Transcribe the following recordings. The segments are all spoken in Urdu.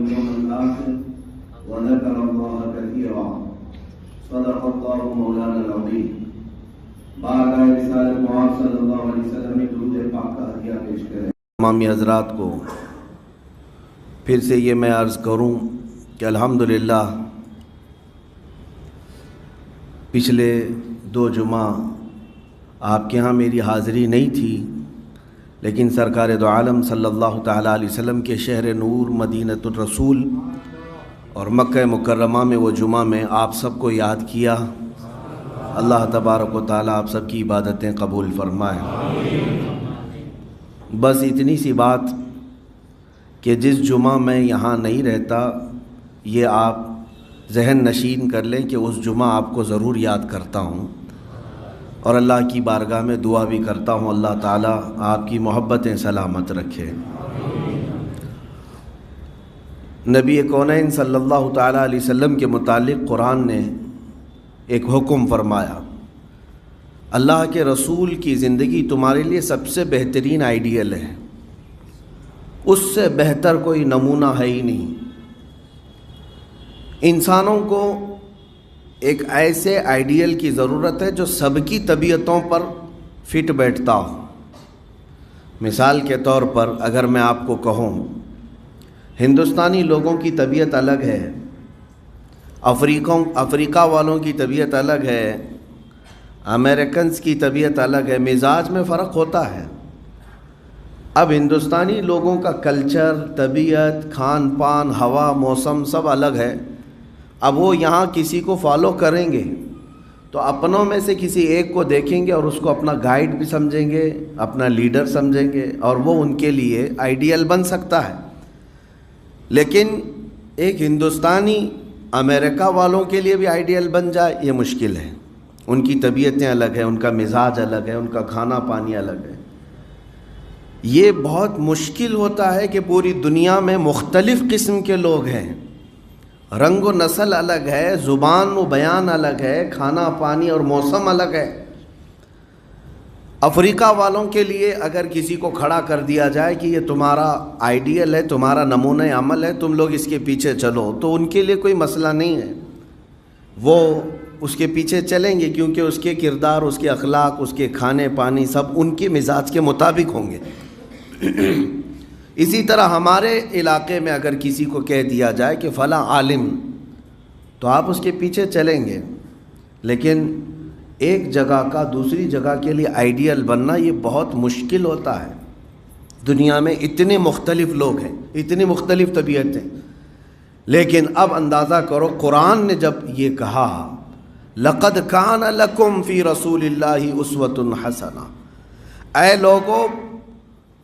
واليوم الآخر وذكر الله كثيرا صدق الله مولانا العظيم بارگاہ رسالت معاذ صلی اللہ علیہ وسلم میں درود پاک کا ہدیہ پیش کریں۔ تمامی حضرات کو پھر سے یہ میں عرض کروں کہ الحمدللہ پچھلے 2 جمعہ آپ کے ہاں میری حاضری نہیں تھی، لیکن سرکار دو عالم صلی اللہ تعالیٰ علیہ وسلم کے شہر نور مدینۃ الرسول اور مکہ مکرمہ میں وہ جمعہ میں آپ سب کو یاد کیا۔ اللہ تبارک و تعالیٰ آپ سب کی عبادتیں قبول فرمائے۔ بس اتنی سی بات کہ جس جمعہ میں یہاں نہیں رہتا یہ آپ ذہن نشین کر لیں کہ اس جمعہ آپ کو ضرور یاد کرتا ہوں، اور اللہ کی بارگاہ میں دعا بھی کرتا ہوں اللہ تعالیٰ آپ کی محبتیں سلامت رکھے۔ نبی کونین صلی اللہ تعالیٰ علیہ وسلم کے متعلق قرآن نے ایک حکم فرمایا، اللہ کے رسول کی زندگی تمہارے لیے سب سے بہترین آئیڈیل ہے، اس سے بہتر کوئی نمونہ ہے ہی نہیں۔ انسانوں کو ایک ایسے آئیڈیل کی ضرورت ہے جو سب کی طبیعتوں پر فٹ بیٹھتا ہو۔ مثال کے طور پر اگر میں آپ کو کہوں ہندوستانی لوگوں کی طبیعت الگ ہے، افریقہ والوں کی طبیعت الگ ہے، امریکنز کی طبیعت الگ ہے، مزاج میں فرق ہوتا ہے۔ اب ہندوستانی لوگوں کا کلچر، طبیعت، کھان پان، ہوا، موسم سب الگ ہے۔ اب وہ یہاں کسی کو فالو کریں گے تو اپنوں میں سے کسی ایک کو دیکھیں گے اور اس کو اپنا گائیڈ بھی سمجھیں گے، اپنا لیڈر سمجھیں گے، اور وہ ان کے لیے آئیڈیل بن سکتا ہے۔ لیکن ایک ہندوستانی امریکہ والوں کے لیے بھی آئیڈیل بن جائے یہ مشکل ہے۔ ان کی طبیعتیں الگ ہیں، ان کا مزاج الگ ہے، ان کا کھانا پانی الگ ہے۔ یہ بہت مشکل ہوتا ہے کہ پوری دنیا میں مختلف قسم کے لوگ ہیں، رنگ و نسل الگ ہے، زبان و بیان الگ ہے، کھانا پانی اور موسم الگ ہے۔ افریقہ والوں کے لیے اگر کسی کو کھڑا کر دیا جائے کہ یہ تمہارا آئیڈیل ہے، تمہارا نمونہ عمل ہے، تم لوگ اس کے پیچھے چلو، تو ان کے لیے کوئی مسئلہ نہیں ہے، وہ اس کے پیچھے چلیں گے، کیونکہ اس کے کردار، اس کے اخلاق، اس کے کھانے پانی سب ان کے مزاج کے مطابق ہوں گے۔ اسی طرح ہمارے علاقے میں اگر کسی کو کہہ دیا جائے کہ فلاں عالم، تو آپ اس کے پیچھے چلیں گے، لیکن ایک جگہ کا دوسری جگہ کے لیے آئیڈیل بننا یہ بہت مشکل ہوتا ہے۔ دنیا میں اتنے مختلف لوگ ہیں، اتنی مختلف طبیعتیں، لیکن اب اندازہ کرو قرآن نے جب یہ کہا لَقَدْ كَانَ لَكُمْ فِي رَسُولِ اللَّهِ أُسْوَةٌ حَسَنَةٌ، اے لوگو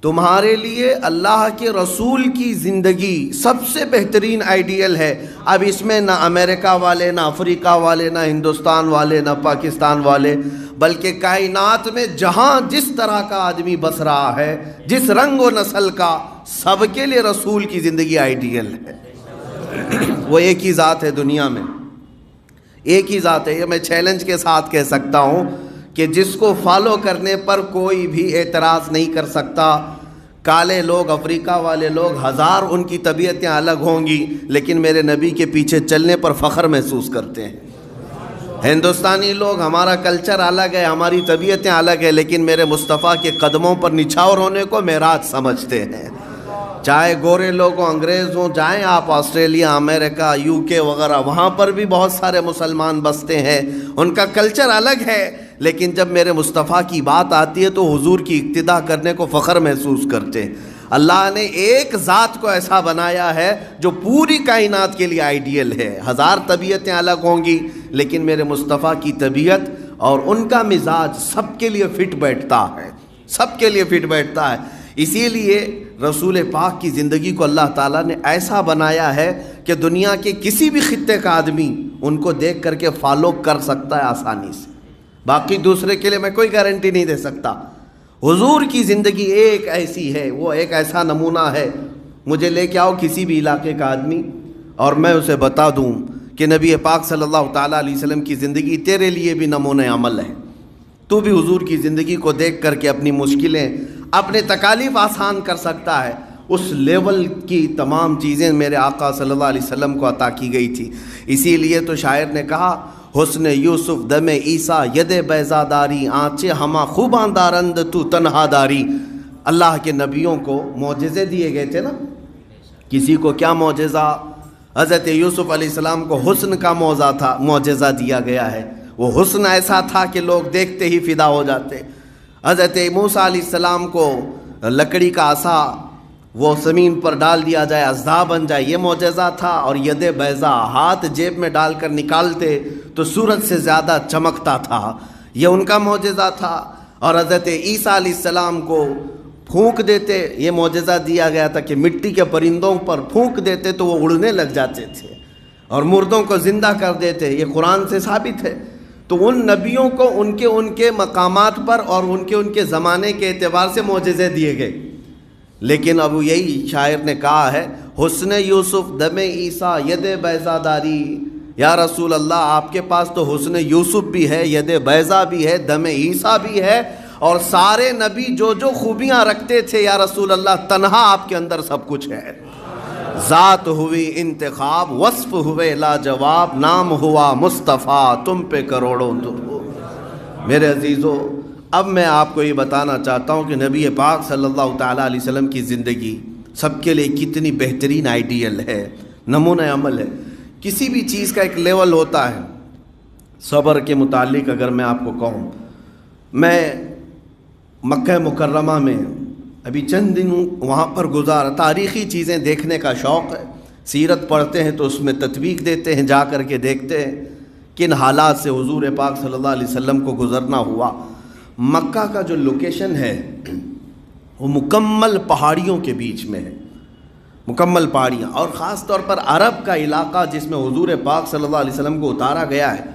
تمہارے لیے اللہ کے رسول کی زندگی سب سے بہترین آئیڈیل ہے۔ اب اس میں نہ امریکہ والے، نہ افریقہ والے، نہ ہندوستان والے، نہ پاکستان والے، بلکہ کائنات میں جہاں جس طرح کا آدمی بس رہا ہے، جس رنگ و نسل کا، سب کے لیے رسول کی زندگی آئیڈیل ہے۔ وہ ایک ہی ذات ہے دنیا میں، ایک ہی ذات ہے۔ یہ میں چیلنج کے ساتھ کہہ سکتا ہوں کہ جس کو فالو کرنے پر کوئی بھی اعتراض نہیں کر سکتا۔ کالے لوگ، افریقہ والے لوگ، ہزار ان کی طبیعتیں الگ ہوں گی، لیکن میرے نبی کے پیچھے چلنے پر فخر محسوس کرتے ہیں۔ ہندوستانی لوگ، ہمارا کلچر الگ ہے، ہماری طبیعتیں الگ ہیں، لیکن میرے مصطفیٰ کے قدموں پر نچھاور ہونے کو معراج سمجھتے ہیں۔ چاہے گورے لوگ ہوں، انگریز ہوں، جائیں آپ آسٹریلیا، امریکہ، UK وغیرہ، وہاں پر بھی بہت سارے مسلمان بستے ہیں، ان کا کلچر الگ ہے، لیکن جب میرے مصطفیٰ کی بات آتی ہے تو حضور کی اقتداء کرنے کو فخر محسوس کرتے ہیں۔ اللہ نے ایک ذات کو ایسا بنایا ہے جو پوری کائنات کے لیے آئیڈیل ہے۔ ہزار طبیعتیں الگ ہوں گی، لیکن میرے مصطفیٰ کی طبیعت اور ان کا مزاج سب کے لیے فٹ بیٹھتا ہے، سب کے لیے فٹ بیٹھتا ہے۔ اسی لیے رسول پاک کی زندگی کو اللہ تعالیٰ نے ایسا بنایا ہے کہ دنیا کے کسی بھی خطے کا آدمی ان کو دیکھ کر کے فالو کر سکتا ہے آسانی سے۔ باقی دوسرے کے لیے میں کوئی گارنٹی نہیں دے سکتا۔ حضور کی زندگی ایک ایسی ہے، وہ ایک ایسا نمونہ ہے۔ مجھے لے کے آؤ کسی بھی علاقے کا آدمی اور میں اسے بتا دوں کہ نبی پاک صلی اللہ تعالیٰ علیہ وسلم کی زندگی تیرے لیے بھی نمونہ عمل ہے۔ تو بھی حضور کی زندگی کو دیکھ کر کے اپنی مشکلیں، اپنے تکالیف آسان کر سکتا ہے۔ اس لیول کی تمام چیزیں میرے آقا صلی اللہ علیہ وسلم کو عطا کی گئی تھی. اسی لیے تو شاعر نے کہا حسن یوسف دم عیسیٰ ید بیضا داری آنچے ہما خوباں دارند تو تنہا داری. اللہ کے نبیوں کو معجزے دیے گئے تھے نا. کسی کو کیا معجزہ؟ حضرت یوسف علیہ السلام کو حسن کا معجزہ دیا گیا ہے. وہ حسن ایسا تھا کہ لوگ دیکھتے ہی فدا ہو جاتے. حضرت موسیٰ علیہ السلام کو لکڑی کا عصا وہ زمین پر ڈال دیا جائے اژدھا بن جائے، یہ معجزہ تھا. اور ید بیضا، ہاتھ جیب میں ڈال کر نکالتے تو سورج سے زیادہ چمکتا تھا، یہ ان کا معجزہ تھا. اور حضرت عیسیٰ علیہ السلام کو پھونک دیتے، یہ معجزہ دیا گیا تھا کہ مٹی کے پرندوں پر پھونک دیتے تو وہ اڑنے لگ جاتے تھے اور مردوں کو زندہ کر دیتے. یہ قرآن سے ثابت ہے. تو ان نبیوں کو ان کے مقامات پر اور ان کے زمانے کے اعتبار سے معجزے دیے گئے. لیکن اب یہی شاعر نے کہا ہے حسن یوسف دم عیسیٰ ید بیضا داری. یا رسول اللہ آپ کے پاس تو حسن یوسف بھی ہے، ید بیضا بھی ہے، دم عیسیٰ بھی ہے، اور سارے نبی جو جو خوبیاں رکھتے تھے یا رسول اللہ تنہا آپ کے اندر سب کچھ ہے. ذات ہوئی انتخاب، وصف ہوئے لاجواب، نام ہوا مصطفیٰ، تم پہ کروڑوں درود. میرے عزیزو، اب میں آپ کو یہ بتانا چاہتا ہوں کہ نبی پاک صلی اللہ تعالیٰ علیہ وسلم کی زندگی سب کے لیے کتنی بہترین آئیڈیل ہے، نمونہ عمل ہے. کسی بھی چیز کا ایک لیول ہوتا ہے. صبر کے متعلق اگر میں آپ کو کہوں، میں مکہ مکرمہ میں ابھی چند دن وہاں پر گزارا. تاریخی چیزیں دیکھنے کا شوق ہے، سیرت پڑھتے ہیں تو اس میں تطبیق دیتے ہیں، جا کر کے دیکھتے ہیں کن حالات سے حضور پاک صلی اللہ علیہ وسلم کو گزرنا ہوا. مکہ کا جو لوکیشن ہے وہ مکمل پہاڑیوں کے بیچ میں ہے، مکمل پہاڑیاں. اور خاص طور پر عرب کا علاقہ جس میں حضور پاک صلی اللہ علیہ وسلم کو اتارا گیا ہے،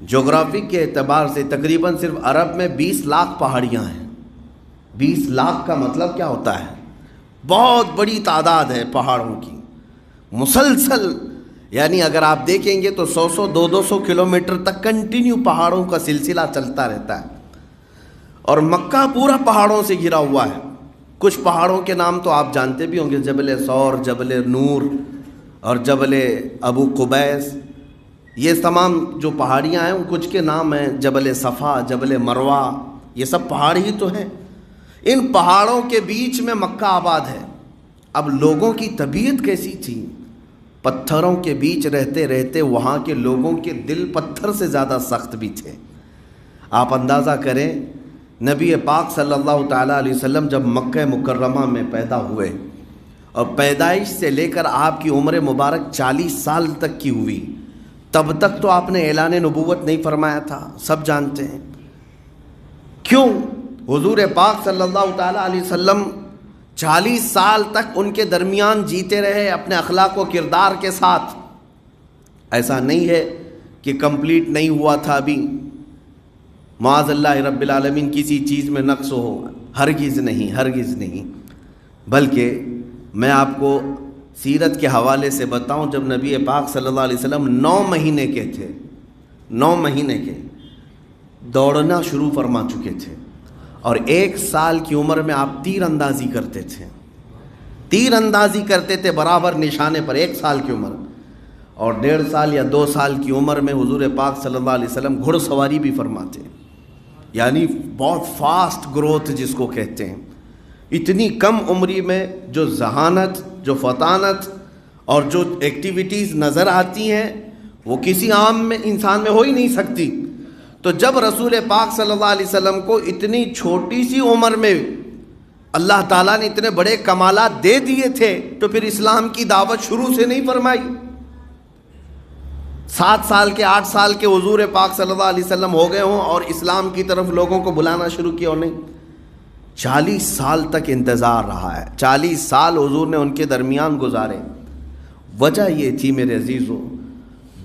جغرافی کے اعتبار سے تقریباً صرف عرب میں 20 لاکھ پہاڑیاں ہیں. 20 لاکھ کا مطلب کیا ہوتا ہے؟ بہت بڑی تعداد ہے پہاڑوں کی، مسلسل. یعنی اگر آپ دیکھیں گے تو 100 200 کلومیٹر تک کنٹینیو پہاڑوں کا سلسلہ چلتا رہتا ہے. اور مکہ پورا پہاڑوں سے گھرا ہوا ہے. کچھ پہاڑوں کے نام تو آپ جانتے بھی ہوں گے، جبل ثور، جبل نور اور جبل ابو قبیس. یہ تمام جو پہاڑیاں ہیں کچھ کے نام ہیں، جبل صفا، جبل مروہ، یہ سب پہاڑ ہی تو ہیں. ان پہاڑوں کے بیچ میں مکہ آباد ہے. اب لوگوں کی طبیعت کیسی تھی؟ پتھروں کے بیچ رہتے رہتے وہاں کے لوگوں کے دل پتھر سے زیادہ سخت بھی تھے. آپ اندازہ کریں، نبی پاک صلی اللہ تعالیٰ علیہ وسلم جب مکہ مکرمہ میں پیدا ہوئے اور پیدائش سے لے کر آپ کی عمر مبارک 40 سال تک کی ہوئی، تب تک تو آپ نے اعلان نبوت نہیں فرمایا تھا، سب جانتے ہیں. کیوں؟ حضور پاک صلی اللہ تعالیٰ علیہ وسلم 40 سال تک ان کے درمیان جیتے رہے اپنے اخلاق و کردار کے ساتھ. ایسا نہیں ہے کہ کمپلیٹ نہیں ہوا تھا ابھی، معاذ اللہ رب العالمین کسی چیز میں نقص ہو، ہرگز نہیں، ہرگز نہیں. بلکہ میں آپ کو سیرت کے حوالے سے بتاؤں، جب نبی پاک صلی اللہ علیہ وسلم 9 مہینے کے تھے، 9 مہینے کے، دوڑنا شروع فرما چکے تھے. اور 1 سال کی عمر میں آپ تیر اندازی کرتے تھے، تیر اندازی کرتے تھے برابر نشانے پر 1 سال کی عمر. اور 1.5 سال یا 2 سال کی عمر میں حضور پاک صلی اللہ علیہ وسلم گھڑ سواری بھی فرماتے، یعنی بہت فاسٹ گروتھ جس کو کہتے ہیں. اتنی کم عمری میں جو ذہانت، جو فطانت اور جو ایکٹیویٹیز نظر آتی ہیں وہ کسی عام میں انسان میں ہو ہی نہیں سکتی. تو جب رسول پاک صلی اللہ علیہ وسلم کو اتنی چھوٹی سی عمر میں اللہ تعالیٰ نے اتنے بڑے کمالات دے دیے تھے تو پھر اسلام کی دعوت شروع سے نہیں فرمائی؟ 7 سال کے 8 سال کے حضور پاک صلی اللہ علیہ وسلم ہو گئے ہوں اور اسلام کی طرف لوگوں کو بلانا شروع کیا ہو نہیں. 40 سال تک انتظار رہا ہے، 40 سال حضور نے ان کے درمیان گزارے. وجہ یہ تھی میرے عزیزو،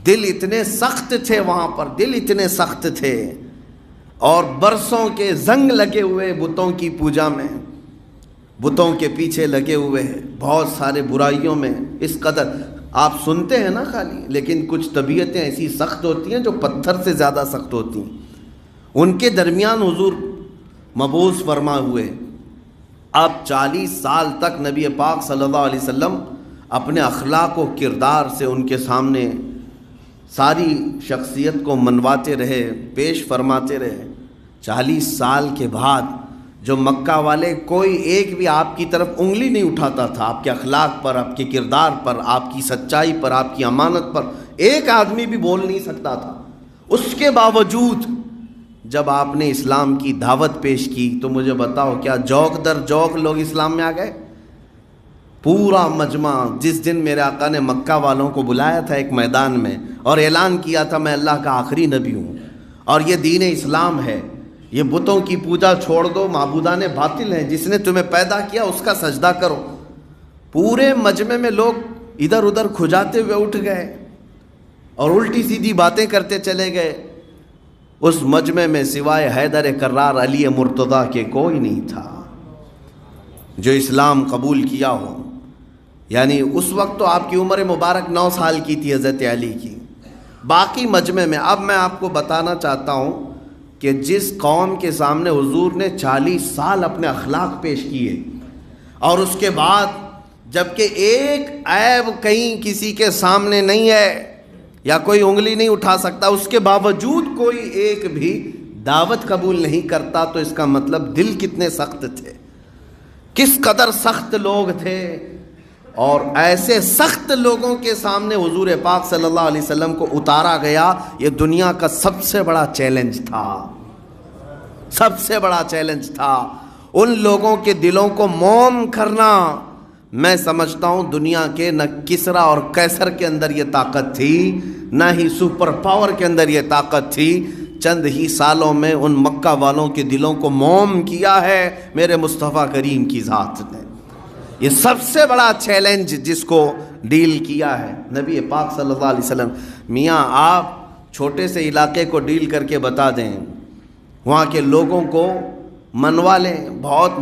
دل اتنے سخت تھے وہاں پر، دل اتنے سخت تھے اور برسوں کے زنگ لگے ہوئے بتوں کی پوجا میں، بتوں کے پیچھے لگے ہوئے بہت سارے برائیوں میں. اس قدر آپ سنتے ہیں نا خالی، لیکن کچھ طبیعتیں ایسی سخت ہوتی ہیں جو پتھر سے زیادہ سخت ہوتی ہیں. ان کے درمیان حضور مبعوث فرما ہوئے. اب 40 سال تک نبی پاک صلی اللہ علیہ وسلم اپنے اخلاق و کردار سے ان کے سامنے ساری شخصیت کو منواتے رہے، پیش فرماتے رہے۔ 40 سال کے بعد جو مکہ والے کوئی ایک بھی آپ کی طرف انگلی نہیں اٹھاتا تھا، آپ کے اخلاق پر، آپ کے کردار پر، آپ کی سچائی پر، آپ کی امانت پر ایک آدمی بھی بول نہیں سکتا تھا، اس کے باوجود جب آپ نے اسلام کی دعوت پیش کی تو مجھے بتاؤ کیا جوک در جوک لوگ اسلام میں آ گئے؟ پورا مجمع، جس دن میرے آقا نے مکہ والوں کو بلایا تھا ایک میدان میں اور اعلان کیا تھا میں اللہ کا آخری نبی ہوں اور یہ دین اسلام ہے، یہ بتوں کی پوجا چھوڑ دو، معبودان باطل ہیں، جس نے تمہیں پیدا کیا اس کا سجدہ کرو، پورے مجمع میں لوگ ادھر ادھر کھجاتے ہوئے اٹھ گئے اور الٹی سیدھی باتیں کرتے چلے گئے۔ اس مجمع میں سوائے حیدر کرار علی مرتضیٰ کے کوئی نہیں تھا جو اسلام قبول کیا ہو۔ یعنی اس وقت تو آپ کی عمر مبارک 9 سال کی تھی حضرت علی کی۔ باقی مجمع میں اب میں آپ کو بتانا چاہتا ہوں کہ جس قوم کے سامنے حضور نے 40 سال اپنے اخلاق پیش کیے اور اس کے بعد جبکہ ایک عیب کہیں کسی کے سامنے نہیں ہے یا کوئی انگلی نہیں اٹھا سکتا، اس کے باوجود کوئی ایک بھی دعوت قبول نہیں کرتا، تو اس کا مطلب دل کتنے سخت تھے، کس قدر سخت لوگ تھے۔ اور ایسے سخت لوگوں کے سامنے حضور پاک صلی اللہ علیہ وسلم کو اتارا گیا، یہ دنیا کا سب سے بڑا چیلنج تھا، سب سے بڑا چیلنج تھا۔ ان لوگوں کے دلوں کو موم کرنا، میں سمجھتا ہوں دنیا کے نہ کسرا اور قیصر کے اندر یہ طاقت تھی، نہ ہی سپر پاور کے اندر یہ طاقت تھی۔ چند ہی سالوں میں ان مکہ والوں کے دلوں کو موم کیا ہے میرے مصطفیٰ کریم کی ذات نے۔ یہ سب سے بڑا چیلنج جس کو ڈیل کیا ہے نبی پاک صلی اللہ علیہ وسلم۔ میاں آپ چھوٹے سے علاقے کو ڈیل کر کے بتا دیں، وہاں کے لوگوں کو منوا لیں، بہت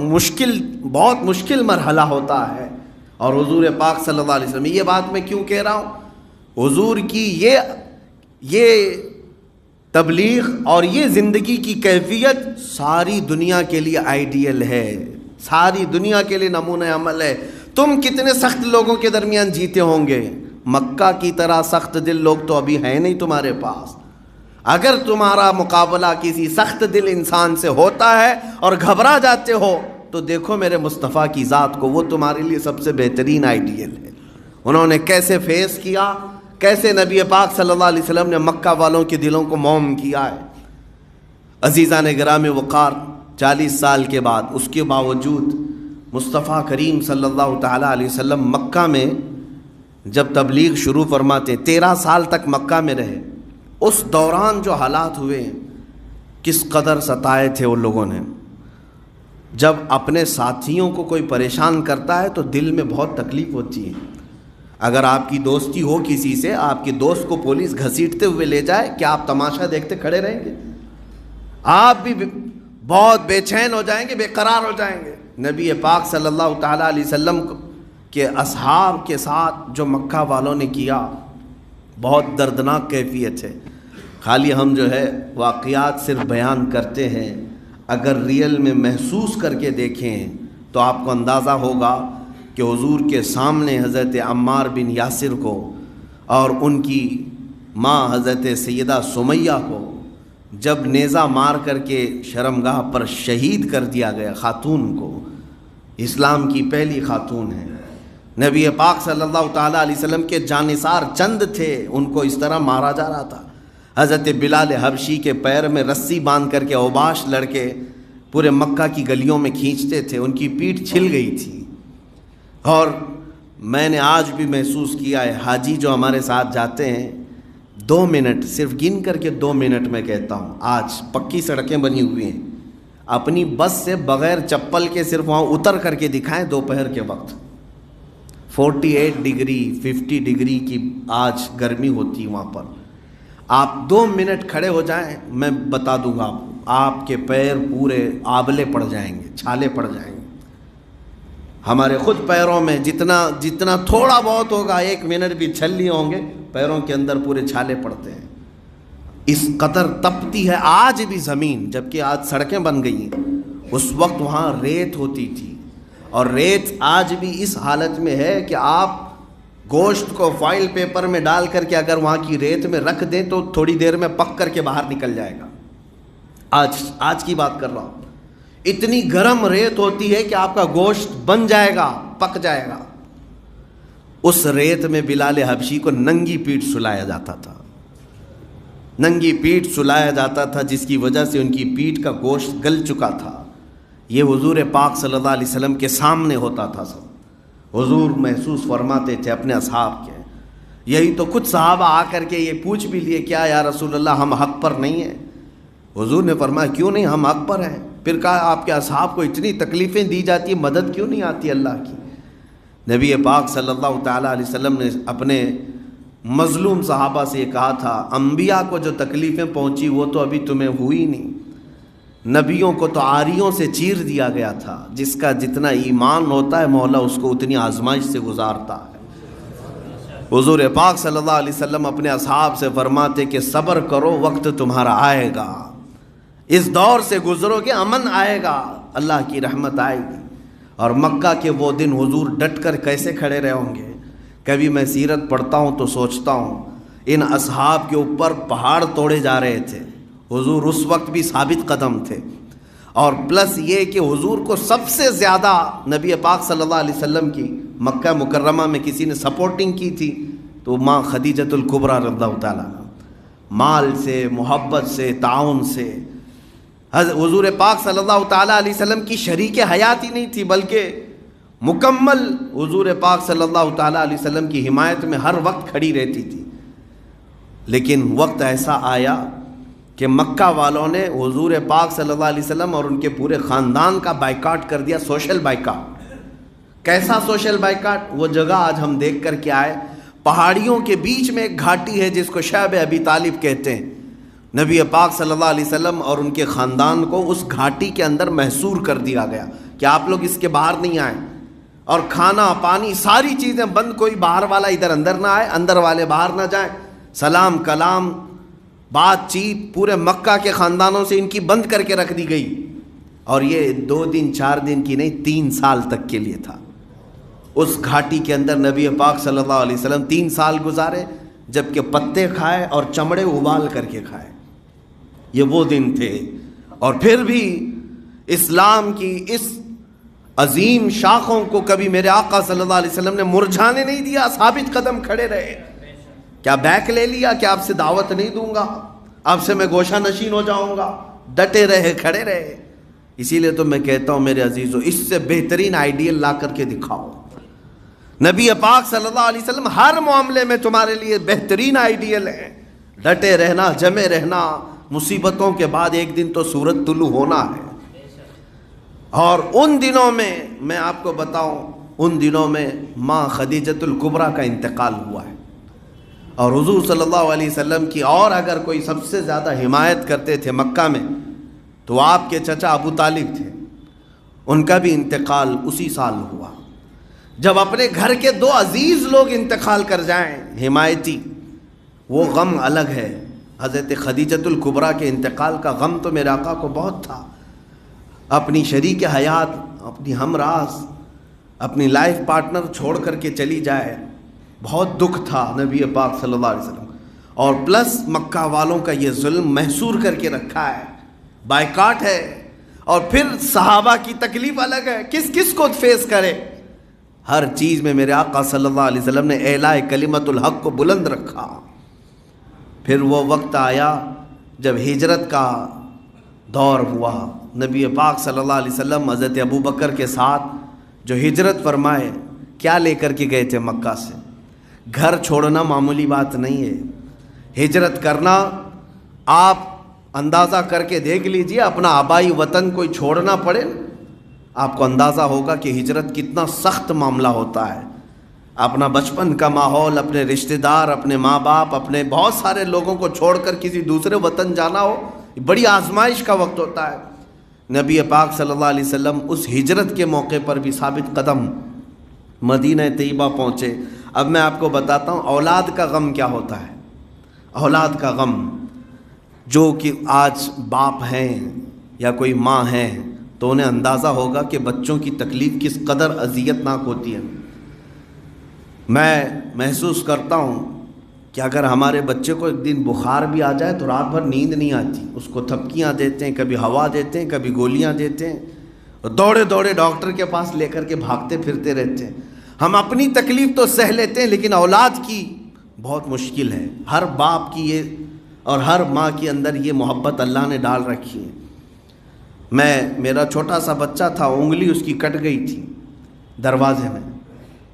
مشکل مرحلہ ہوتا ہے۔ اور حضور پاک صلی اللہ علیہ وسلم، یہ بات میں کیوں کہہ رہا ہوں، حضور کی یہ تبلیغ اور یہ زندگی کی کیفیت ساری دنیا کے لیے آئیڈیل ہے، ساری دنیا کے لیے نمونہ عمل ہے۔ تم کتنے سخت لوگوں کے درمیان جیتے ہوں گے، مکہ کی طرح سخت دل لوگ تو ابھی ہیں نہیں تمہارے پاس۔ اگر تمہارا مقابلہ کسی سخت دل انسان سے ہوتا ہے اور گھبرا جاتے ہو تو دیکھو میرے مصطفیٰ کی ذات کو، وہ تمہارے لیے سب سے بہترین آئیڈیل ہے۔ انہوں نے کیسے فیس کیا، کیسے نبی پاک صلی اللہ علیہ وسلم نے مکہ والوں کے دلوں کو موم کیا ہے۔ عزیزان گرامی وقار، 40 سال کے بعد اس کے باوجود مصطفیٰ کریم صلی اللہ تعالیٰ علیہ وسلم مکہ میں جب تبلیغ شروع فرماتے، 13 سال تک مکہ میں رہے۔ اس دوران جو حالات ہوئے، کس قدر ستائے تھے ان لوگوں نے۔ جب اپنے ساتھیوں کو کوئی پریشان کرتا ہے تو دل میں بہت تکلیف ہوتی ہے۔ اگر آپ کی دوستی ہو کسی سے، آپ کے دوست کو پولیس گھسیٹتے ہوئے لے جائے، کیا آپ تماشا دیکھتے کھڑے رہیں گے؟ آپ بھی بہت بے چین ہو جائیں گے، بے قرار ہو جائیں گے۔ نبی پاک صلی اللہ تعالیٰ علیہ وسلم کے اصحاب کے ساتھ جو مکہ والوں نے کیا، بہت دردناک کیفیت ہے۔ خالی ہم جو ہے واقعات صرف بیان کرتے ہیں، اگر ریئل میں محسوس کر کے دیکھیں تو آپ کو اندازہ ہوگا کہ حضور کے سامنے حضرت عمار بن یاسر کو اور ان کی ماں حضرت سیدہ سمیہ کو جب نیزہ مار کر کے شرمگاہ پر شہید کر دیا گیا، خاتون کو، اسلام کی پہلی خاتون ہے، نبی پاک صلی اللہ تعالیٰ علیہ وسلم کے جانثار چند تھے، ان کو اس طرح مارا جا رہا تھا۔ حضرت بلال حبشی کے پیر میں رسی باندھ کر کے اوباش لڑکے پورے مکہ کی گلیوں میں کھینچتے تھے، ان کی پیٹھ چھل گئی تھی۔ اور میں نے آج بھی محسوس کیا ہے، حاجی جو ہمارے ساتھ جاتے ہیں، 2 منٹ صرف گن کر کے 2 منٹ میں کہتا ہوں، آج پکی سڑکیں بنی ہوئی ہیں، اپنی بس سے بغیر چپل کے صرف وہاں اتر کر کے دکھائیں دوپہر کے وقت، 48 ڈگری 50 ڈگری کی آج گرمی ہوتی وہاں پر، آپ 2 منٹ کھڑے ہو جائیں، میں بتا دوں گا آپ کے پیر پورے آبلے پڑ جائیں گے، چھالے پڑ جائیں گے۔ ہمارے خود پیروں میں جتنا تھوڑا بہت ہوگا، 1 منٹ بھی چھل لیے ہوں گے، پیروں کے اندر پورے چھالے پڑتے ہیں، اس قدر تپتی ہے آج بھی زمین، جبکہ آج سڑکیں بن گئی ہیں، اس وقت وہاں ریت ہوتی تھی، اور ریت آج بھی اس حالت میں ہے کہ آپ گوشت کو فائل پیپر میں ڈال کر کے اگر وہاں کی ریت میں رکھ دیں تو تھوڑی دیر میں پک کر کے باہر نکل جائے گا. آج کی بات کر رہا ہوں. اتنی گرم ریت ہوتی ہے کہ آپ کا گوشت بن جائے گا, پک جائے گا. اس ریت میں بلال حبشی کو ننگی پیٹھ سلایا جاتا تھا, ننگی پیٹھ سلایا جاتا تھا, جس کی وجہ سے ان کی پیٹھ کا گوشت گل چکا تھا. یہ حضور پاک صلی اللہ علیہ وسلم کے سامنے ہوتا تھا. سب حضور محسوس فرماتے تھے اپنے اصحاب کے. یہی تو کچھ صحابہ آ کر کے یہ پوچھ بھی لیے, کیا یا رسول اللہ ہم حق پر نہیں ہیں؟ حضور نے فرمایا کیوں نہیں, ہم حق پر ہیں. پھر کہا آپ کے اصحاب کو اتنی تکلیفیں دی جاتی ہیں, مدد کیوں نہیں آتی اللہ کی؟ نبی پاک صلی اللہ تعالیٰ علیہ وسلم نے اپنے مظلوم صحابہ سے یہ کہا تھا, انبیاء کو جو تکلیفیں پہنچی وہ تو ابھی تمہیں ہوئی نہیں. نبیوں کو تو آریوں سے چیر دیا گیا تھا. جس کا جتنا ایمان ہوتا ہے مولا اس کو اتنی آزمائش سے گزارتا ہے. حضور پاک صلی اللہ علیہ وسلم اپنے اصحاب سے فرماتے کہ صبر کرو, وقت تمہارا آئے گا, اس دور سے گزرو گے, امن آئے گا, اللہ کی رحمت آئے گی. اور مکہ کے وہ دن حضور ڈٹ کر کیسے کھڑے رہے ہوں گے. کبھی میں سیرت پڑھتا ہوں تو سوچتا ہوں ان اصحاب کے اوپر پہاڑ توڑے جا رہے تھے, حضور اس وقت بھی ثابت قدم تھے. اور پلس یہ کہ حضور کو سب سے زیادہ نبی پاک صلی اللہ علیہ وسلم کی مکہ مکرمہ میں کسی نے سپورٹنگ کی تھی تو ماں خدیجۃ الکبریٰ رضی اللہ تعالیٰ, مال سے, محبت سے, تعاون سے. حضور پاک صلی اللہ تعالیٰ علیہ وسلم کی شریک حیات ہی نہیں تھی, بلکہ مکمل حضور پاک صلی اللہ تعالیٰ علیہ وسلم کی حمایت میں ہر وقت کھڑی رہتی تھی. لیکن وقت ایسا آیا کہ مکہ والوں نے حضور پاک صلی اللہ علیہ وسلم اور ان کے پورے خاندان کا بائیکاٹ کر دیا, سوشل بائیکاٹ. کیسا سوشل بائیکاٹ؟ وہ جگہ آج ہم دیکھ کر کے آئے, پہاڑیوں کے بیچ میں ایک گھاٹی ہے جس کو شعب ابی طالب کہتے ہیں. نبی پاک صلی اللہ علیہ وسلم اور ان کے خاندان کو اس گھاٹی کے اندر محصور کر دیا گیا کہ آپ لوگ اس کے باہر نہیں آئیں, اور کھانا پانی ساری چیزیں بند, کوئی باہر والا ادھر اندر نہ آئے, اندر والے باہر نہ جائیں. سلام کلام بات چیت پورے مکہ کے خاندانوں سے ان کی بند کر کے رکھ دی گئی. اور یہ 2 دن 4 دن کی نہیں, 3 سال تک کے لیے تھا. اس گھاٹی کے اندر نبی پاک صلی اللہ علیہ وسلم 3 سال گزارے, جبکہ پتے کھائے اور چمڑے ابال کر کے کھائے. یہ وہ دن تھے. اور پھر بھی اسلام کی اس عظیم شاخوں کو کبھی میرے آقا صلی اللہ علیہ وسلم نے مرجھانے نہیں دیا, ثابت قدم کھڑے رہے. کیا بیک لے لیا کہ آپ سے دعوت نہیں دوں گا, آپ سے میں گوشہ نشین ہو جاؤں گا؟ ڈٹے رہے, کھڑے رہے. اسی لیے تو میں کہتا ہوں میرے عزیزو, اس سے بہترین آئیڈیل لا کر کے دکھاؤ. نبی پاک صلی اللہ علیہ وسلم ہر معاملے میں تمہارے لیے بہترین آئیڈیل ہے. ڈٹے رہنا, جمے رہنا, مصیبتوں کے بعد ایک دن تو سورج طلوع ہونا ہے. اور ان دنوں میں آپ کو بتاؤں, ان دنوں میں ماں خدیجۃ الکبریٰ کا انتقال ہوا ہے. اور حضور صلی اللہ علیہ وسلم کی اور اگر کوئی سب سے زیادہ حمایت کرتے تھے مکہ میں تو آپ کے چچا ابو طالب تھے. ان کا بھی انتقال اسی سال ہوا. جب اپنے گھر کے 2 عزیز لوگ انتقال کر جائیں حمایتی, وہ غم الگ ہے. حضرت خدیجۃ الکبریٰ کے انتقال کا غم تو میرے آقا کو بہت تھا. اپنی شریک حیات, اپنی ہمراز, اپنی لائف پارٹنر چھوڑ کر کے چلی جائے, بہت دکھ تھا نبی پاک صلی اللہ علیہ وسلم. اور پلس مکہ والوں کا یہ ظلم محصور کر کے رکھا ہے, بائیکاٹ ہے. اور پھر صحابہ کی تکلیف الگ ہے, کس کس کو فیس کرے. ہر چیز میں میرے آقا صلی اللہ علیہ وسلم نے اعلاء کلمت الحق کو بلند رکھا. پھر وہ وقت آیا جب ہجرت کا دور ہوا. نبی پاک صلی اللہ علیہ وسلم حضرت ابو بکر کے ساتھ جو ہجرت فرمائے, کیا لے کر کے گئے تھے مکہ سے؟ گھر چھوڑنا معمولی بات نہیں ہے. ہجرت کرنا, آپ اندازہ کر کے دیکھ لیجئے, اپنا آبائی وطن کوئی چھوڑنا پڑے, آپ کو اندازہ ہوگا کہ ہجرت کتنا سخت معاملہ ہوتا ہے. اپنا بچپن کا ماحول, اپنے رشتہ دار, اپنے ماں باپ, اپنے بہت سارے لوگوں کو چھوڑ کر کسی دوسرے وطن جانا ہو, بڑی آزمائش کا وقت ہوتا ہے. نبی پاک صلی اللہ علیہ وسلم اس ہجرت کے موقع پر بھی ثابت قدم مدینہ طیبہ پہنچے. اب میں آپ کو بتاتا ہوں اولاد کا غم کیا ہوتا ہے. اولاد کا غم, جو کہ آج باپ ہیں یا کوئی ماں ہیں تو انہیں اندازہ ہوگا کہ بچوں کی تکلیف کس قدر اذیت ناک ہوتی ہے۔ میں محسوس کرتا ہوں کہ اگر ہمارے بچے کو ایک دن بخار بھی آ جائے تو رات بھر نیند نہیں آتی، اس کو تھپکیاں دیتے ہیں، کبھی ہوا دیتے ہیں، کبھی گولیاں دیتے ہیں، اور دوڑے دوڑے ڈاکٹر کے پاس لے کر کے بھاگتے پھرتے رہتے ہیں۔ ہم اپنی تکلیف تو سہ لیتے ہیں لیکن اولاد کی بہت مشکل ہے۔ ہر باپ کی یہ اور ہر ماں کے اندر یہ محبت اللہ نے ڈال رکھی ہے۔ میرا چھوٹا سا بچہ تھا، انگلی اس کی کٹ گئی تھی دروازے میں،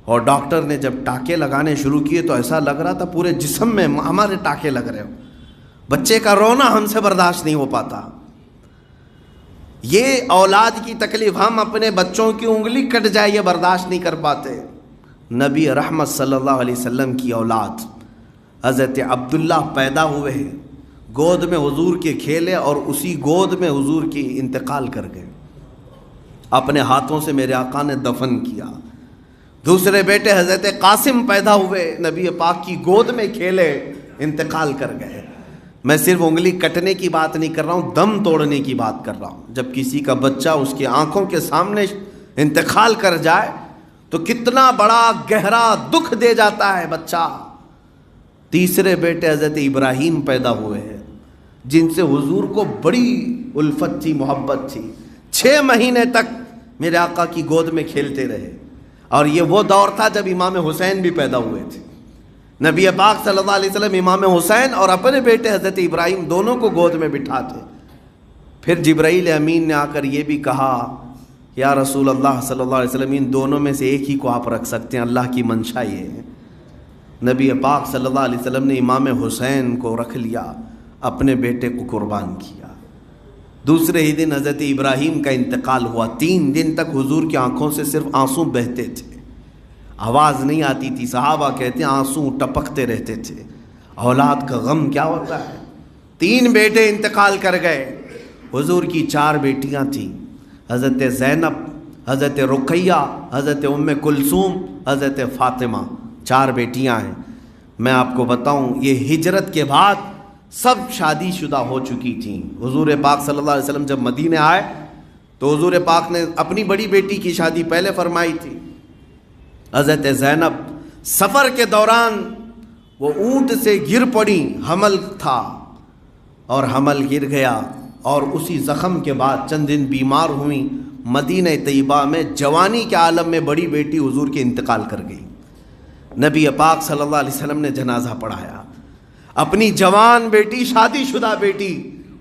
اور ڈاکٹر نے جب ٹانکے لگانے شروع کیے تو ایسا لگ رہا تھا پورے جسم میں ہمارے ٹانکے لگ رہے ہو۔ بچے کا رونا ہم سے برداشت نہیں ہو پاتا۔ یہ اولاد کی تکلیف، ہم اپنے بچوں کی انگلی کٹ جائے یہ برداشت نہیں کر پاتے۔ نبی رحمت صلی اللہ علیہ وسلم کی اولاد حضرت عبداللہ پیدا ہوئے ہیں، گود میں حضور کے کھیلے اور اسی گود میں حضور کی انتقال کر گئے، اپنے ہاتھوں سے میرے آقا نے دفن کیا۔ دوسرے بیٹے حضرت قاسم پیدا ہوئے، نبی پاک کی گود میں کھیلے، انتقال کر گئے۔ میں صرف انگلی کٹنے کی بات نہیں کر رہا ہوں، دم توڑنے کی بات کر رہا ہوں۔ جب کسی کا بچہ اس کی آنکھوں کے سامنے انتقال کر جائے تو کتنا بڑا گہرا دکھ دے جاتا ہے بچہ۔ تیسرے بیٹے حضرت ابراہیم پیدا ہوئے ہیں، جن سے حضور کو بڑی الفت تھی، محبت تھی۔ 6 مہینے تک میرے آقا کی گود میں کھیلتے رہے، اور یہ وہ دور تھا جب امام حسین بھی پیدا ہوئے تھے۔ نبی پاک صلی اللہ علیہ وسلم امام حسین اور اپنے بیٹے حضرت ابراہیم دونوں کو گود میں بٹھاتے۔ پھر جبرائیل امین نے آ کر یہ بھی کہا، یا رسول اللہ صلی اللہ علیہ وسلم ان دونوں میں سے ایک ہی کو آپ رکھ سکتے ہیں، اللہ کی منشا یہ ہے۔ نبی پاک صلی اللہ علیہ وسلم نے امام حسین کو رکھ لیا، اپنے بیٹے کو قربان کیا۔ دوسرے ہی دن حضرت ابراہیم کا انتقال ہوا۔ 3 دن تک حضور کی آنکھوں سے صرف آنسو بہتے تھے، آواز نہیں آتی تھی۔ صحابہ کہتے ہیں آنسو ٹپکتے رہتے تھے۔ اولاد کا غم کیا ہوتا ہے۔ 3 بیٹے انتقال کر گئے۔ حضور کی 4 بیٹیاں تھیں، حضرت زینب، حضرت رقیہ، حضرت ام کلثوم، حضرت فاطمہ، 4 بیٹیاں ہیں۔ میں آپ کو بتاؤں، یہ ہجرت کے بعد سب شادی شدہ ہو چکی تھیں۔ حضور پاک صلی اللہ علیہ وسلم جب مدینے آئے تو حضور پاک نے اپنی بڑی بیٹی کی شادی پہلے فرمائی تھی۔ حضرت زینب سفر کے دوران وہ اونٹ سے گر پڑی، حمل تھا اور حمل گر گیا، اور اسی زخم کے بعد چند دن بیمار ہوئیں۔ مدینہ طیبہ میں جوانی کے عالم میں بڑی بیٹی حضور کے انتقال کر گئی۔ نبی پاک صلی اللہ علیہ وسلم نے جنازہ پڑھایا۔ اپنی جوان بیٹی، شادی شدہ بیٹی،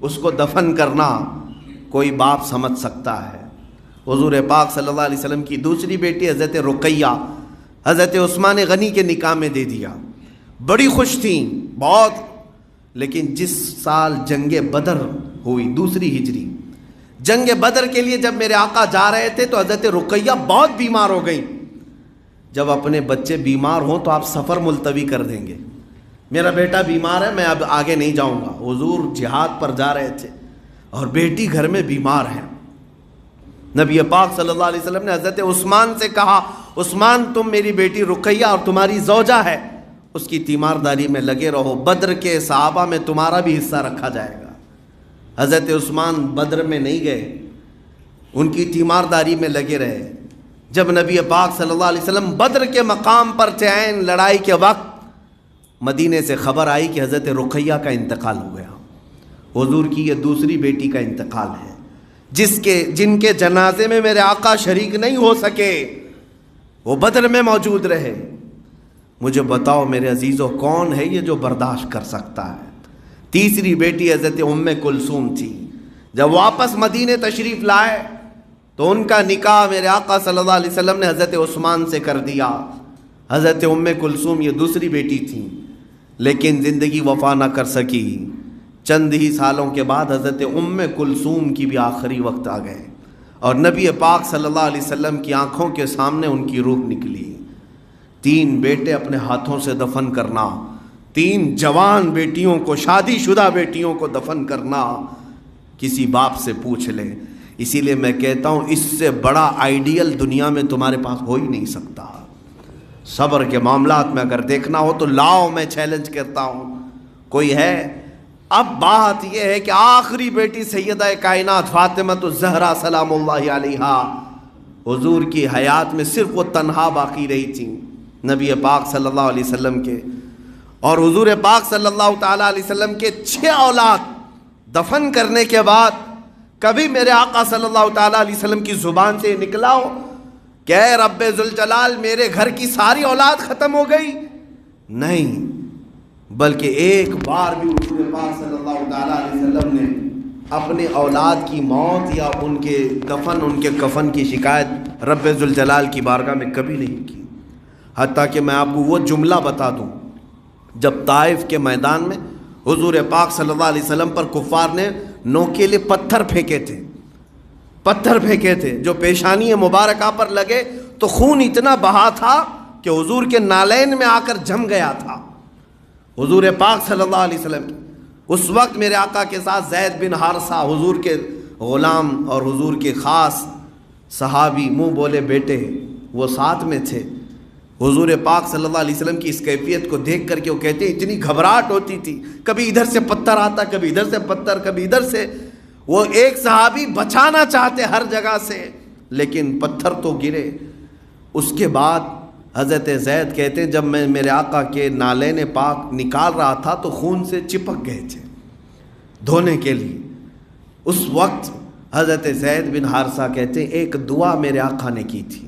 اس کو دفن کرنا کوئی باپ سمجھ سکتا ہے۔ حضور پاک صلی اللہ علیہ وسلم کی دوسری بیٹی حضرت رقیہ حضرت عثمان غنی کے نکاح میں دے دیا۔ بڑی خوش تھیں بہت، لیکن جس سال جنگ بدر ہوئی، 2 ہجری، جنگ بدر کے لیے جب میرے آقا جا رہے تھے تو حضرت رقیہ بہت بیمار ہو گئیں۔ جب اپنے بچے بیمار ہوں تو آپ سفر ملتوی کر دیں گے۔ میرا بیٹا بیمار ہے، میں اب آگے نہیں جاؤں گا۔ حضور جہاد پر جا رہے تھے اور بیٹی گھر میں بیمار ہے۔ نبی پاک صلی اللہ علیہ وسلم نے حضرت عثمان سے کہا، عثمان تم میری بیٹی رقیہ اور تمہاری زوجہ ہے، اس کی تیمارداری میں لگے رہو، بدر کے صحابہ میں تمہارا بھی حصہ رکھا جائے گا۔ حضرت عثمان بدر میں نہیں گئے، ان کی تیمارداری میں لگے رہے۔ جب نبی پاک صلی اللہ علیہ وسلم بدر کے مقام پر تھے، عین لڑائی کے وقت، مدینے سے خبر آئی کہ حضرت رقیہ کا انتقال ہو گیا۔ حضور کی یہ دوسری بیٹی کا انتقال ہے، جن کے جنازے میں میرے آقا شریک نہیں ہو سکے، وہ بدر میں موجود رہے۔ مجھے بتاؤ میرے عزیزو، کون ہے یہ جو برداشت کر سکتا ہے؟ تیسری بیٹی حضرت ام کلثوم تھی۔ جب واپس مدینے تشریف لائے تو ان کا نکاح میرے آقا صلی اللہ علیہ وسلم نے حضرت عثمان سے کر دیا۔ حضرت ام کلثوم یہ دوسری بیٹی تھیں، لیکن زندگی وفا نہ کر سکی۔ چند ہی سالوں کے بعد حضرت ام کلثوم کی بھی آخری وقت آ گئے، اور نبی پاک صلی اللہ علیہ وسلم کی آنکھوں کے سامنے ان کی روح نکلی۔ 3 بیٹے اپنے ہاتھوں سے دفن کرنا، 3 جوان بیٹیوں کو، شادی شدہ بیٹیوں کو دفن کرنا، کسی باپ سے پوچھ لیں۔ اسی لیے میں کہتا ہوں اس سے بڑا آئیڈیل دنیا میں تمہارے پاس ہو ہی نہیں سکتا۔ صبر کے معاملات میں اگر دیکھنا ہو تو لاؤ، میں چیلنج کرتا ہوں، کوئی ہے اب بات یہ ہے کہ آخری بیٹی سیدہ کائنات فاطمہ الزہرا سلام اللہ علیہا حضور کی حیات میں صرف وہ تنہا باقی رہی تھیں نبی پاک صلی اللہ علیہ وسلم کے، اور حضور پاک صلی اللہ تعالیٰ علیہ وسلم کے 6 اولاد دفن کرنے کے بعد کبھی میرے آقا صلی اللہ تعالیٰ علیہ وسلم کی زبان سے نکلا ہو کہ اے رب ذوالجلال میرے گھر کی ساری اولاد ختم ہو گئی؟ نہیں، بلکہ ایک بار بھی حضور پاک صلی اللہ تعالیٰ علیہ وسلم نے اپنے اولاد کی موت یا ان کے دفن، ان کے کفن کی شکایت رب ذوالجلال کی بارگاہ میں کبھی نہیں کی۔ حتیٰ کہ میں آپ کو وہ جملہ بتا دوں، جب طائف کے میدان میں حضور پاک صلی اللہ علیہ وسلم پر کفار نے نوکیلے پتھر پھینکے تھے جو پیشانی مبارکہ پر لگے تو خون اتنا بہا تھا کہ حضور کے نالین میں آ کر جم گیا تھا۔ حضور پاک صلی اللہ علیہ وسلم اس وقت میرے آقا کے ساتھ زید بن حارثہ حضور کے غلام اور حضور کے خاص صحابی منہ بولے بیٹے وہ ساتھ میں تھے۔ حضور پاک صلی اللہ علیہ وسلم کی اس کیفیت کو دیکھ کر کے وہ کہتے ہیں اتنی گھبراہٹ ہوتی تھی، کبھی ادھر سے پتھر آتا، کبھی ادھر سے پتھر، کبھی ادھر سے۔ وہ ایک صحابی بچانا چاہتے ہر جگہ سے لیکن پتھر تو گرے۔ اس کے بعد حضرت زید کہتے ہیں جب میں میرے آقا کے نالین پاک نکال رہا تھا تو خون سے چپک گئے تھے دھونے کے لیے۔ اس وقت حضرت زید بن حارثہ کہتے ہیں ایک دعا میرے آقا نے کی تھی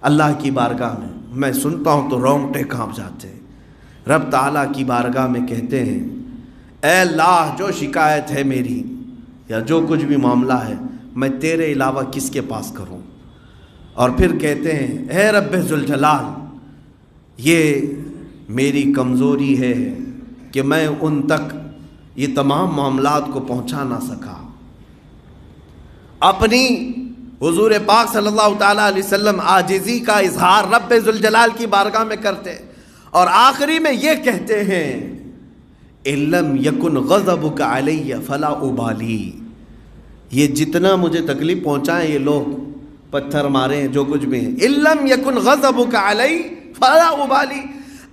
اللہ کی بارگاہ میں سنتا ہوں تو رونگٹے کانپ جاتے ہیں۔ رب تعالیٰ کی بارگاہ میں کہتے ہیں اے اللہ جو شکایت ہے میری یا جو کچھ بھی معاملہ ہے میں تیرے علاوہ کس کے پاس کروں؟ اور پھر کہتے ہیں اے رب ذوالجلال یہ میری کمزوری ہے کہ میں ان تک یہ تمام معاملات کو پہنچا نہ سکا۔ اپنی حضور پاک صلی اللہ تعالیٰ علیہ وسلم عاجزی کا اظہار رب ذوالجلال کی بارگاہ میں کرتے اور آخری میں یہ کہتے ہیں اِلَّمْ يَكُنْ غَضَبُكَ عَلَيَّ فَلَا أُبَالِي، یہ جتنا مجھے تکلیف پہنچائیں یہ لوگ پتھر ماریں جو کچھ بھی ہیں، اِلَّمْ يَكُنْ غَضَبُكَ عَلَيَّ فَلَا أُبَالِي،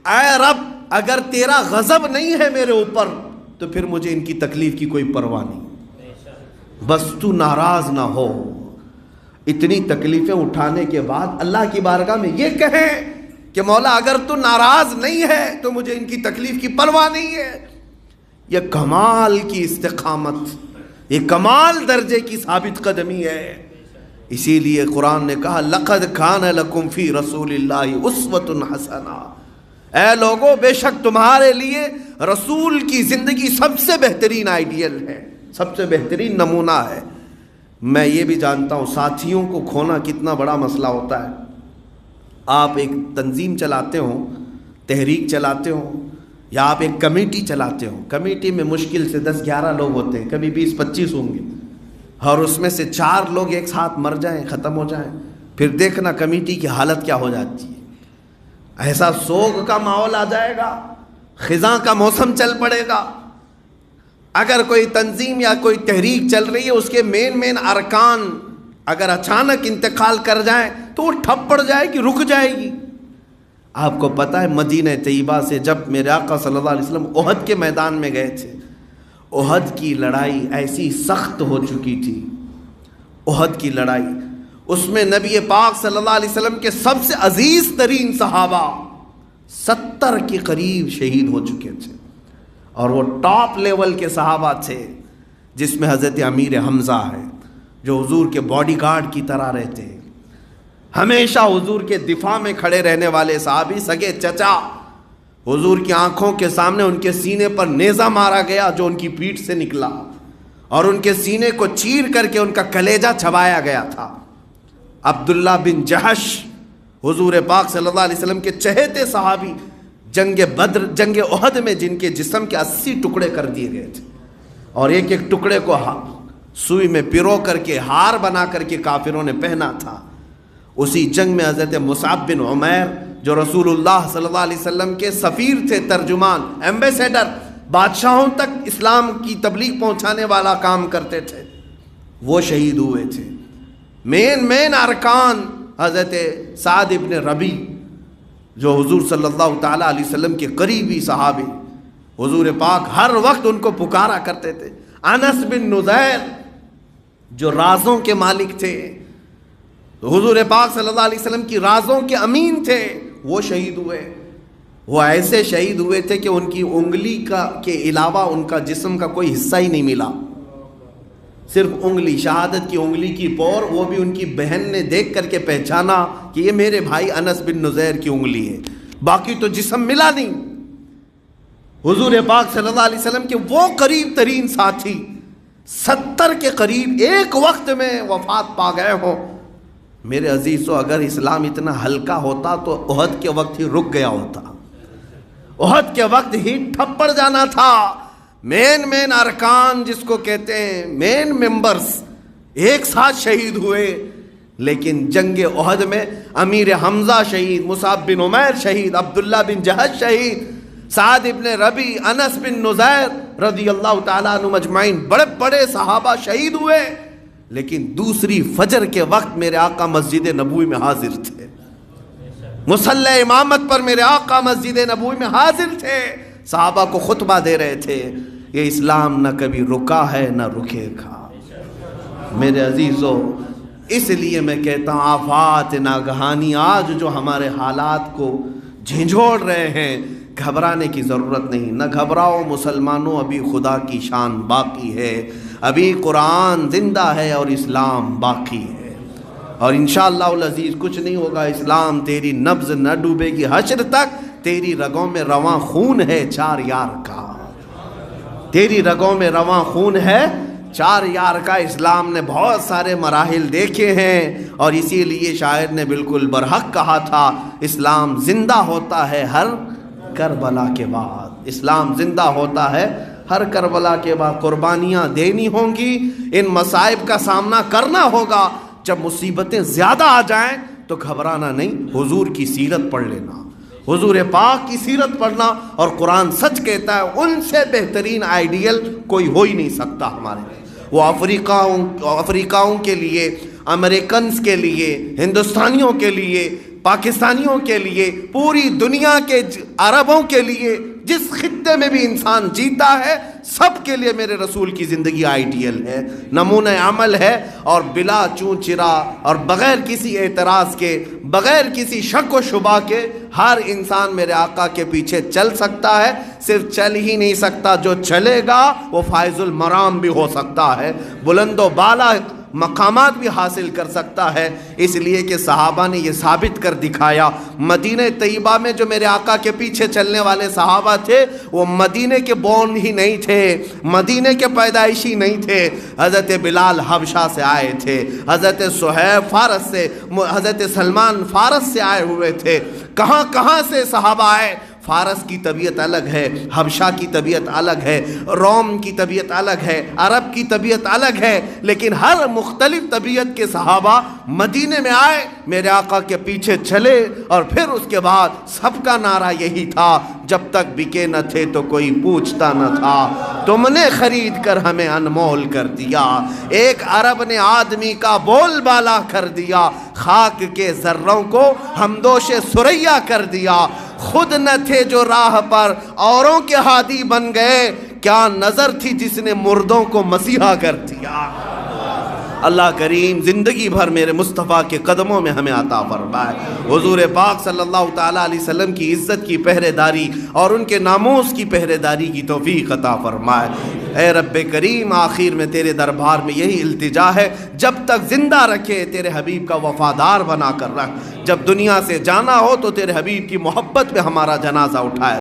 اے رب اگر تیرا غضب نہیں ہے میرے اوپر تو پھر مجھے ان کی تکلیف کی کوئی پرواہ نہیں، بس تو ناراض نہ ہو۔ اتنی تکلیفیں اٹھانے کے بعد اللہ کی بارگاہ میں یہ کہیں کہ مولا اگر تو ناراض نہیں ہے تو مجھے ان کی تکلیف کی پرواہ نہیں ہے، یہ کمال کی استقامت، یہ کمال درجے کی ثابت قدمی ہے۔ اسی لیے قرآن نے کہا لَقَدْ كَانَ لَكُمْ فِي رَسُولِ اللَّهِ أُسْوَةٌ حَسَنَةٌ، اے لوگوں بے شک تمہارے لیے رسول کی زندگی سب سے بہترین آئیڈیل ہے، سب سے بہترین نمونہ ہے۔ میں یہ بھی جانتا ہوں ساتھیوں کو کھونا کتنا بڑا مسئلہ ہوتا ہے۔ آپ ایک تنظیم چلاتے ہوں، تحریک چلاتے ہوں، یا آپ ایک کمیٹی چلاتے ہوں، کمیٹی میں مشکل سے 10-11 لوگ ہوتے ہیں، کبھی 20-25 ہوں گے، اور اس میں سے 4 لوگ ایک ساتھ مر جائیں، ختم ہو جائیں، پھر دیکھنا کمیٹی کی حالت کیا ہو جاتی ہے۔ ایسا سوگ کا ماحول آ جائے گا، خزاں کا موسم چل پڑے گا۔ اگر کوئی تنظیم یا کوئی تحریک چل رہی ہے اس کے مین ارکان اگر اچانک انتقال کر جائیں تو وہ ٹھپ پڑ جائے گی، رک جائے گی۔ آپ کو پتہ ہے مدینہ طیبہ سے جب میرے آقا صلی اللہ علیہ وسلم احد کے میدان میں گئے تھے، احد کی لڑائی ایسی سخت ہو چکی تھی، احد کی لڑائی، اس میں نبی پاک صلی اللہ علیہ وسلم کے سب سے عزیز ترین صحابہ 70 کے قریب شہید ہو چکے تھے، اور وہ ٹاپ لیول کے صحابہ تھے جس میں حضرت امیر حمزہ ہے جو حضور کے باڈی گارڈ کی طرح رہتے ہیں، ہمیشہ حضور کے دفاع میں کھڑے رہنے والے صحابی، سگے چچا، حضور کی آنکھوں کے سامنے ان کے سینے پر نیزہ مارا گیا جو ان کی پیٹھ سے نکلا اور ان کے سینے کو چیر کر کے ان کا کلیجہ چبایا گیا تھا۔ عبداللہ بن جہش حضور پاک صلی اللہ علیہ وسلم کے چہیتے صحابی، جنگ بدر، جنگ احد میں جن کے جسم کے 80 ٹکڑے کر دیے گئے تھے اور ایک ایک ٹکڑے کو سوئی میں پیرو کر کے ہار بنا کر کے کافروں نے پہنا تھا۔ اسی جنگ میں حضرت مصعب بن عمیر جو رسول اللہ صلی اللہ علیہ وسلم کے سفیر تھے، ترجمان، ایمبیسیڈر، بادشاہوں تک اسلام کی تبلیغ پہنچانے والا کام کرتے تھے، وہ شہید ہوئے تھے۔ مین ارکان حضرت سعد ابن ربی جو حضور صلی اللہ تعالیٰ علیہ وسلم کے قریبی صحابی، حضور پاک ہر وقت ان کو پکارا کرتے تھے. انس بن نذیر جو رازوں کے مالک تھے، حضور پاک صلی اللہ علیہ وسلم کی رازوں کے امین تھے، وہ شہید ہوئے. وہ ایسے شہید ہوئے تھے کہ ان کی انگلی کے علاوہ ان کا جسم کا کوئی حصہ ہی نہیں ملا، صرف انگلی، شہادت کی انگلی کی پور، وہ بھی ان کی بہن نے دیکھ کر کے پہچانا کہ یہ میرے بھائی انس بن نذیر کی انگلی ہے، باقی تو جسم ملا نہیں. حضور پاک صلی اللہ علیہ وسلم کے وہ قریب ترین ساتھی 70 کے قریب ایک وقت میں وفات پا گئے ہوں. میرے عزیزو، اگر اسلام اتنا ہلکا ہوتا تو احد کے وقت ہی رک گیا ہوتا، احد کے وقت ہی ٹھپ پڑ جانا تھا. مین ارکان جس کو کہتے ہیں، مین ممبرز ایک ساتھ شہید ہوئے. لیکن جنگ احد میں امیر حمزہ شہید، مصعب بن عمیر شہید، عبداللہ بن جہش شہید، سعد ابن ربی، انس بن نذیر رضی اللہ تعالیٰ عنہ مجمعین، بڑے بڑے صحابہ شہید ہوئے. لیکن دوسری فجر کے وقت میرے آقا مسجد نبوی میں حاضر تھے، مصلی امامت پر میرے آقا مسجد نبوی میں حاضر تھے، صحابہ کو خطبہ دے رہے تھے. یہ اسلام نہ کبھی رکا ہے نہ رکے گا. میرے عزیزو، اس لیے میں کہتا ہوں آفات ناگہانی آج جو ہمارے حالات کو جھنجھوڑ رہے ہیں، گھبرانے کی ضرورت نہیں. نہ گھبراؤ مسلمانوں، ابھی خدا کی شان باقی ہے، ابھی قرآن زندہ ہے اور اسلام باقی ہے، اور انشاءاللہ العزیز کچھ نہیں ہوگا. اسلام تیری نبض نہ ڈوبے گی حشر تک. تیری رگوں میں رواں خون ہے 4 یار کا، تیری رگوں میں رواں خون ہے 4 یار کا. اسلام نے بہت سارے مراحل دیکھے ہیں، اور اسی لیے شاعر نے بالکل برحق کہا تھا، اسلام زندہ ہوتا ہے ہر کربلا کے بعد. اسلام زندہ ہوتا ہے ہر کربلا کے بعد. قربانیاں دینی ہوں گی، ان مصائب کا سامنا کرنا ہوگا. جب مصیبتیں زیادہ آ جائیں تو گھبرانا نہیں، حضور کی سیرت پڑھ لینا، حضور پاک کی سیرت پڑھنا. اور قرآن سچ کہتا ہے ان سے بہترین آئیڈیل کوئی ہو ہی نہیں سکتا ہمارے لیے. وہ افریقاؤں کے لیے، امریکنز کے لیے، ہندوستانیوں کے لیے، پاکستانیوں کے لیے، پوری دنیا کے عربوں کے لیے، جس خطے میں بھی انسان جیتا ہے، سب کے لیے میرے رسول کی زندگی آئیڈیل ہے، نمونہ عمل ہے. اور بلا چون چرا اور بغیر کسی اعتراض کے، بغیر کسی شک و شبہ کے ہر انسان میرے آقا کے پیچھے چل سکتا ہے. صرف چل ہی نہیں سکتا، جو چلے گا وہ فائز المرام بھی ہو سکتا ہے، بلند و بالا مقامات بھی حاصل کر سکتا ہے. اس لیے کہ صحابہ نے یہ ثابت کر دکھایا. مدینہ طیبہ میں جو میرے آقا کے پیچھے چلنے والے صحابہ تھے، وہ مدینہ کے بورن ہی نہیں تھے، مدینہ کے پیدائشی نہیں تھے. حضرت بلال حبشہ سے آئے تھے، حضرت صہیب فارس سے، حضرت سلمان فارس سے آئے ہوئے تھے. کہاں سے صحابہ آئے. فارس کی طبیعت الگ ہے، حبشہ کی طبیعت الگ ہے، روم کی طبیعت الگ ہے، عرب کی طبیعت الگ ہے، لیکن ہر مختلف طبیعت کے صحابہ مدینے میں آئے، میرے آقا کے پیچھے چلے. اور پھر اس کے بعد سب کا نعرہ یہی تھا، جب تک بکے نہ تھے تو کوئی پوچھتا نہ تھا، تم نے خرید کر ہمیں انمول کر دیا. ایک عرب نے آدمی کا بول بالا کر دیا، خاک کے ذروں کو ہمدوش ثریا کر دیا. خود نہ تھے جو راہ پر اوروں کے ہادی بن گئے، کیا نظر تھی جس نے مردوں کو مسیحا کر دیا. اللہ کریم زندگی بھر میرے مصطفیٰ کے قدموں میں ہمیں عطا فرمائے. حضور پاک صلی اللہ تعالیٰ علیہ وسلم کی عزت کی پہرے داری اور ان کے ناموس کی پہرے داری کی توفیق عطا فرمائے. اے رب کریم، آخر میں تیرے دربار میں یہی التجا ہے، جب تک زندہ رکھے تیرے حبیب کا وفادار بنا کر رکھ. جب دنیا سے جانا ہو تو تیرے حبیب کی محبت میں ہمارا جنازہ اٹھائے.